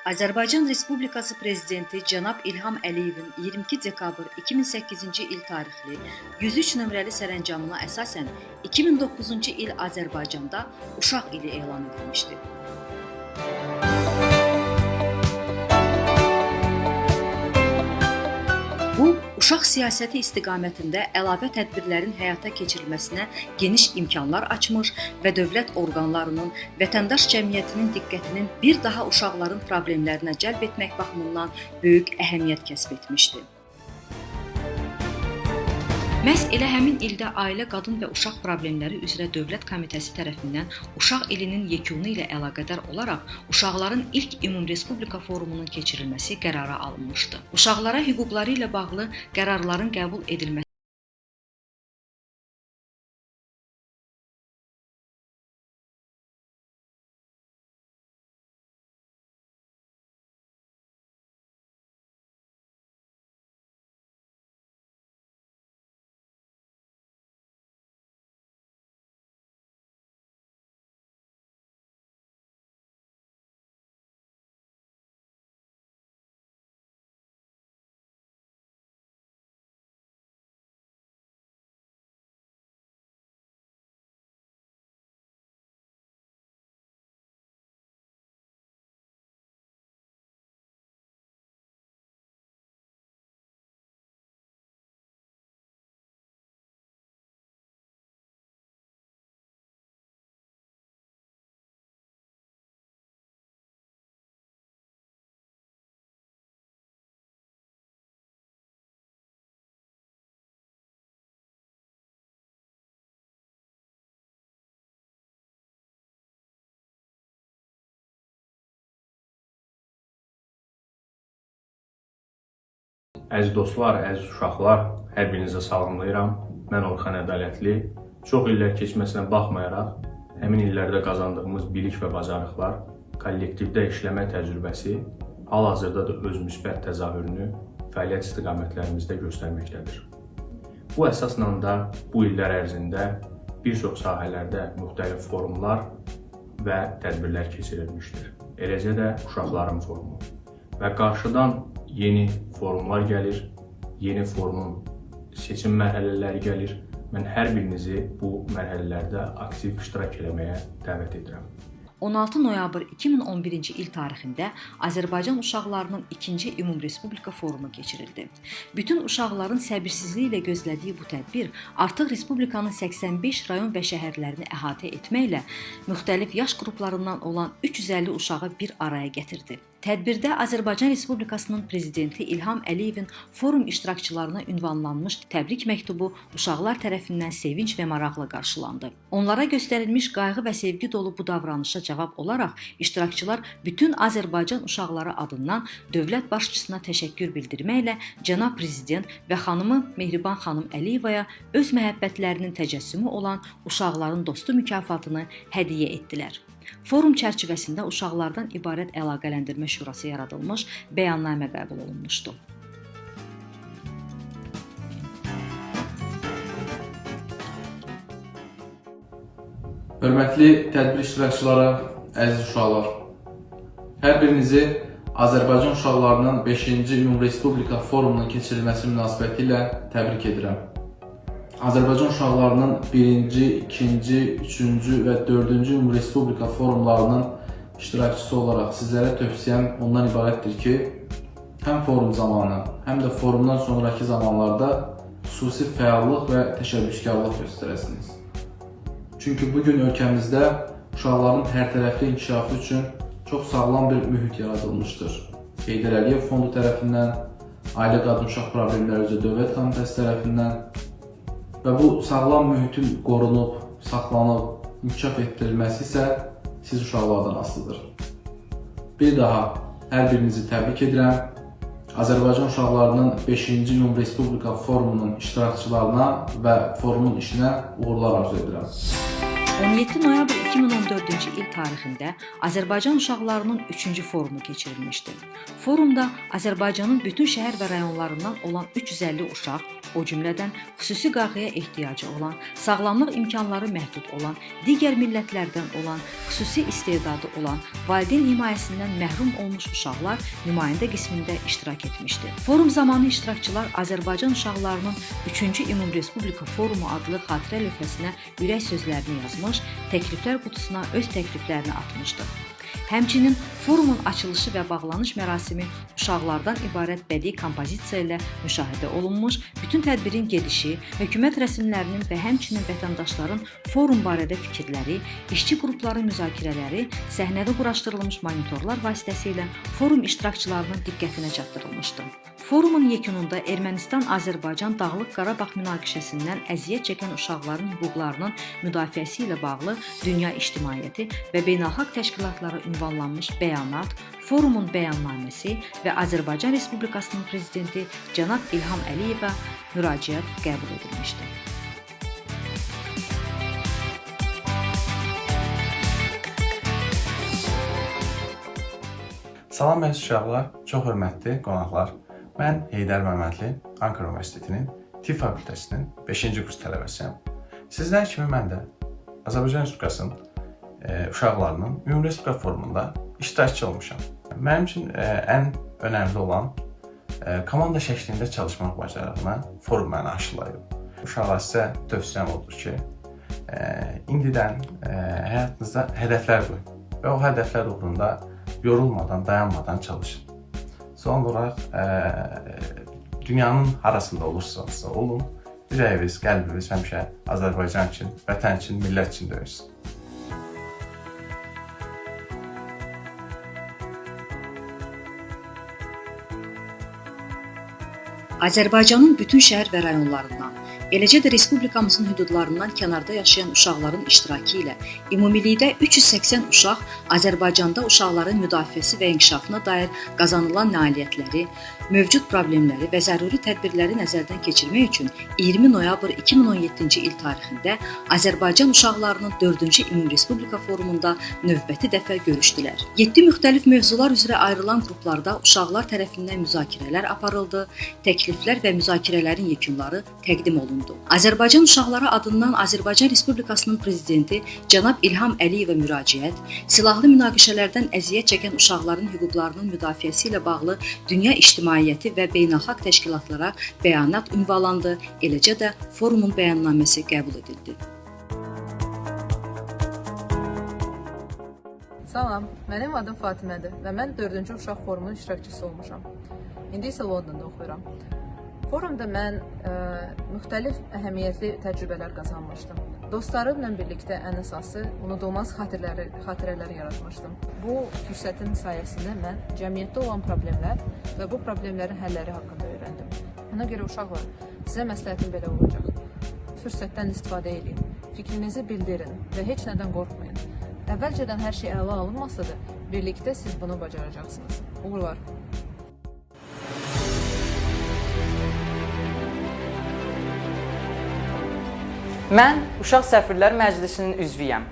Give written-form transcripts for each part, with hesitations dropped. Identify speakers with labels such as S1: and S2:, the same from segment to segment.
S1: Azərbaycan Respublikası Prezidenti cənab İlham Əliyevin 22 dekabr 2008-ci il tarixli 103 nömrəli sərəncamına əsasən 2009-cu il Azərbaycanda Uşaq ili elan edilmişdi. Bu, uşaq siyasəti istiqamətində əlavə tədbirlərin həyata keçirilməsinə geniş imkanlar açmış və dövlət orqanlarının, vətəndaş cəmiyyətinin diqqətinin bir daha uşaqların problemlərinə cəlb etmək baxımından böyük əhəmiyyət kəsb etmişdi. Məhz elə həmin ildə Ailə, Qadın və Uşaq Problemləri üzrə Dövlət Komitəsi tərəfindən Uşaq ilinin yekunu ilə əlaqədar olaraq uşaqların ilk ümumrespublika forumunun keçirilməsi qərara alınmışdı. Uşaqlara hüquqları ilə bağlı qərarların qəbul edilməsi
S2: Əziz dostlar, əziz uşaqlar, hər birinizə salamlayıram. Mən Orxan Ədalətli. Çox illər keçməsinə baxmayaraq, həmin illərdə qazandığımız bilik və bacarıqlar, kollektivdə işləmə təcrübəsi hal-hazırda da öz müsbət təzahürünü fəaliyyət istiqamətlərimizdə göstərməkdədir. Bu əsasla da bu illər ərzində bir çox sahələrdə müxtəlif forumlar və tədbirlər keçirilmişdir. Eləcə də uşaqların forumu və qarşıdan yeni forumlar gəlir, yeni forumun seçim mərhələləri gəlir. Mən hər birinizi bu mərhələlərdə aktiv iştirak etməyə dəvət edirəm.
S1: 16 noyabr 2011-ci il tarixində Azərbaycan uşaqlarının 2-ci Ümumrespublika forumu keçirildi. Bütün uşaqların səbirsizliklə gözlədiyi bu tədbir artıq Respublikanın 85 rayon və şəhərlərini əhatə etməklə müxtəlif yaş qruplarından olan 350 uşağı bir araya gətirdi. Tədbirdə Azərbaycan Respublikasının Prezidenti İlham Əliyevin forum iştirakçılarına ünvanlanmış təbrik məktubu uşaqlar tərəfindən sevinc və maraqla qarşılandı. Onlara göstərilmiş qayğı və sevgi dolu bu davranışa cavab olaraq iştirakçılar bütün Azərbaycan uşaqları adından dövlət başçısına təşəkkür bildirməklə cənab Prezident və xanımı Mehriban xanım Əliyevaya öz məhəbbətlərinin təcəssümü olan uşaqların dostu mükafatını hədiyyə etdilər. Forum çərçivəsində uşaqlardan ibarət əlaqələndirmə şurası yaradılmış, bəyannamə qəbul olunmuşdu.
S3: Hörmətli tədbir iştirakçıları, əziz uşaqlar, hər birinizi Azərbaycan uşaqlarının 5-ci Ümumrespublika forumunun keçirilməsi münasibətilə təbrik edirəm. Azərbaycan uşaqlarının 1-ci, 2-ci, 3-cü və 4-cü Ümumrespublika forumlarının iştirakçısı olaraq sizlərə tövsiyəm ondan ibarətdir ki, həm forum zamanı, həm də forumdan sonraki zamanlarda xüsusi fəallıq və təşəbbüskarlıq göstərəsiniz. Çünki bugün ölkəmizdə uşaqların hərtərəfli inkişafı üçün çox sağlam bir mühit yaradılmışdır. Heydər Əliyev Fondu tərəfindən, Ailə, Qadın, Uşaq Problemləri üzrə Dövlət Komitəsi tərəfindən və bu sağlam mühitin qorunub, saxlanıb, inkişaf etdirilməsi isə siz uşaqlardan asılıdır. Bir daha hər birinizi təbrik edirəm. Azərbaycan uşaqlarının 5-ci Ümumrespublika forumunun iştirakçılarına və forumun işinə uğurlar arzu edirəm.
S1: 17 noyabr 2014-cü il tarixində Azərbaycan uşaqlarının 3-cü forumu keçirilmişdi. Forumda Azərbaycanın bütün şəhər və rayonlarından olan 350 uşaq, o cümlədən xüsusi qayğıya ehtiyacı olan, sağlamlıq imkanları məhdud olan, digər millətlərdən olan, xüsusi istedadı olan, valideyn himayəsindən məhrum olmuş uşaqlar nümayəndə qismində iştirak etmişdi. Forum zamanı iştirakçılar Azərbaycan uşaqlarının 3-cü Ümumrespublika Forumu adlı xatirə lövhəsinə ürək sözlərini yazmış, təkliflər qutusuna öz təkliflərini atmışdı. Həmçinin forumun açılışı və bağlanış mərasimi uşaqlardan ibarət bədii kompozisiya ilə müşahidə olunmuş, bütün tədbirin gedişi, hökumət rəsmlərinin və həmçinin vətəndaşların forum barədə fikirləri, işçi qrupların müzakirələri səhnədə quraşdırılmış monitorlar vasitəsilə forum iştirakçılarının diqqətinə çatdırılmışdı. Forumun yekununda Ermənistan-Azərbaycan Dağlıq Qarabağ münaqişəsindən əziyyət çəkən uşaqların hüquqlarının müdafiəsi ilə bağlı dünya ictimaiyyəti və beynəlxalq təşkilatlara ünvanlanmış bəyanat, forumun bəyannaməsi və Azərbaycan Respublikasının prezidenti cənab İlham Əliyevə müraciət qəbul edilmişdi.
S3: Salam əziz uşaqlar, çox hörmətli qonaqlar. Mən Heydər Məmmədli, Ankara Universitetinin Tibb Fakültəsinin 5-ci kurs tələbəsiyəm. Sizlər kimi mən də Azərbaycan Respublikasının uşaqlarının Ümumrespublika Forumunda iştirakçı olmuşam. Mənim üçün ən önəmli olan komanda şəklində çalışmaq bacarığına forum məni aşılayıb. Uşaqlar sizə tövsiyəm odur ki, indidən həyatınızda hədəflər qoyun və o hədəflər uğrunda yorulmadan, dayanmadan çalışın. Son olaraq, dünyanın harasında olursa olun, ürəyiniz, qəlbiniz həmişə Azərbaycan üçün, vətən üçün, millət üçün döyünsün.
S1: Azərbaycanın bütün şəhər və rayonlarından, eləcə də respublikamızın hüdudlarından kənarda yaşayan uşaqların iştirakı ilə ümumilikdə 380 uşaq Azərbaycanda uşaqların müdafiəsi və inkişafına dair qazanılan nailiyyətləri, mövcud problemləri və zəruri tədbirləri nəzərdən keçirmək üçün 20 noyabr 2017-ci il tarixində Azərbaycan uşaqlarının 4-cü Ümumrespublika Forumunda növbəti dəfə görüşdülər. 7 müxtəlif mövzular üzrə ayrılan qruplarda uşaqlar tərəfindən müzakirələr aparıldı, təkliflər və müzakirələrin yekunları təqdim olundu. Azərbaycan uşaqları adından Azərbaycan Respublikasının prezidenti cənab İlham Əliyevə müraciət, silahlı münaqişələrdən əziyyət çəkən uşaqların hüquqlarının müdafiəsi ilə bağlı dünya ictimaiyyəti və beynəlxalq təşkilatlara bəyanat ünvanlandı, eləcə də forumun bəyannaməsi qəbul edildi.
S4: Salam, mənim adım Fatimədir və mən 4-cü Uşaq Forumunun iştirakçısı olmuşam. İndi isə Londonda oxuyuram. Forumda mən müxtəlif əhəmiyyətli təcrübələr qazanmışdım. Dostlarımla birlikdə ən əsası unudulmaz xatirələr yaratmışdım. Bu fürsətin sayəsində mən cəmiyyətdə olan problemlər və bu problemlərin həlləri haqqında öyrəndim. Ona görə uşaqlar, sizə məsləhətim belə olacaq. Fürsətdən istifadə edin, fikrinizi bildirin və heç nədən qorxmayın. Əvvəlcədən hər şey əla alınmasa da, birlikdə siz bunu bacaracaqsınız. Uğurlar!
S5: Mən Uşaq Səfirlər Məclisinin üzvüyəm.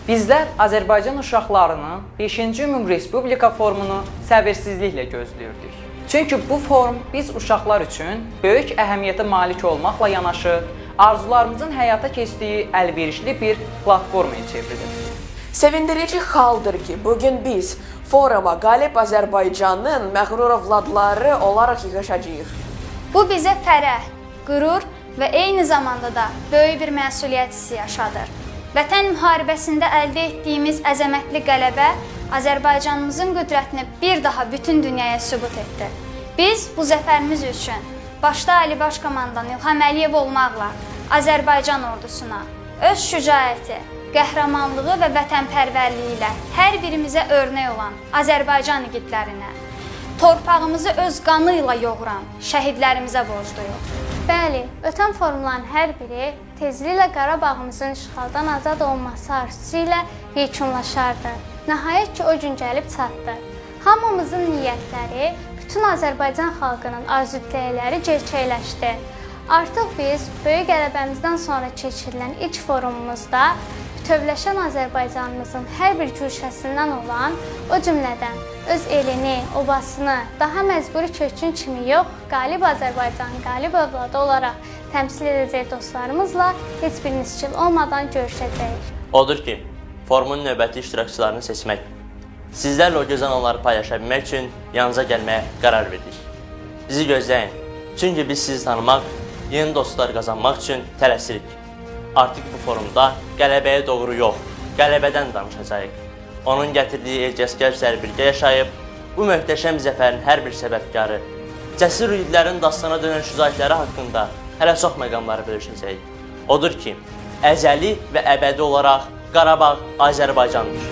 S5: Bizlər Azərbaycan uşaqlarının 5-ci Ümumrespublika Forumunu səbirsizliklə gözləyirdik. Çünki bu forum biz uşaqlar üçün böyük əhəmiyyətə malik olmaqla yanaşı, arzularımızın həyata keçdiyi əlverişli bir platformaya çevrilir.
S6: Sevindirici haldır ki, bugün biz foruma qalib Azərbaycanın məğrur övladları olaraq yığışacağıq.
S7: Bu bizə fərəh, qürur və eyni zamanda da böyük bir məsuliyyət hissi yaşadır. Vətən müharibəsində əldə etdiyimiz əzəmətli qələbə Azərbaycanımızın qüdrətini bir daha bütün dünyaya sübut etdi. Biz bu zəfərimiz üçün başda Ali Baş Komandan İlham Əliyev olmaqla Azərbaycan ordusuna öz şücaəti, qəhrəmanlığı və vətənpərvərliyi ilə hər birimizə örnək olan Azərbaycan igidlərinə, torpağımızı öz qanı ilə yoğuran şəhidlərimizə borcluyuq.
S8: Bəli, ötən forumların hər biri tezliklə Qarabağımızın işğaldan azad olması arzusu ilə yekunlaşardı. Nəhayət ki, o gün gəlib çatdı. Hamımızın niyyətləri, bütün Azərbaycan xalqının arzu-diləkləri gerçəkləşdi. Artıq biz böyük qələbəmizdən sonra keçirilən ilk forumumuzda bütövləşən Azərbaycanımızın hər bir güşəsindən olan, o cümlədən öz elini, obasını daha məcburi köçkün kimi yox, qalib Azərbaycan, qalib övladı olaraq təmsil edəcək dostlarımızla heç bir niskil olmadan görüşəcəyik.
S9: Odur ki, forumun növbəti iştirakçılarını seçmək, sizlərlə o gözəl anları paylaşa bilmək üçün yanınıza gəlməyə qərar verdik. Bizi gözləyin, çünki biz sizi tanımaq, yeni dostlar qazanmaq üçün tələsirik. Artıq bu forumda qələbəyə doğru yox, qələbədən danışacağıq. Onun gətirdiyi ecazkar sərbilgə yaşayıb, bu möhtəşəm zəfərin hər bir səbəbkarı, cəsur yiğidlərin dastana dönən şücaətləri haqqında hələ çox məqamları bölüşəcəyik. Odur ki, əzəli və əbədi olaraq Qarabağ Azərbaycandır.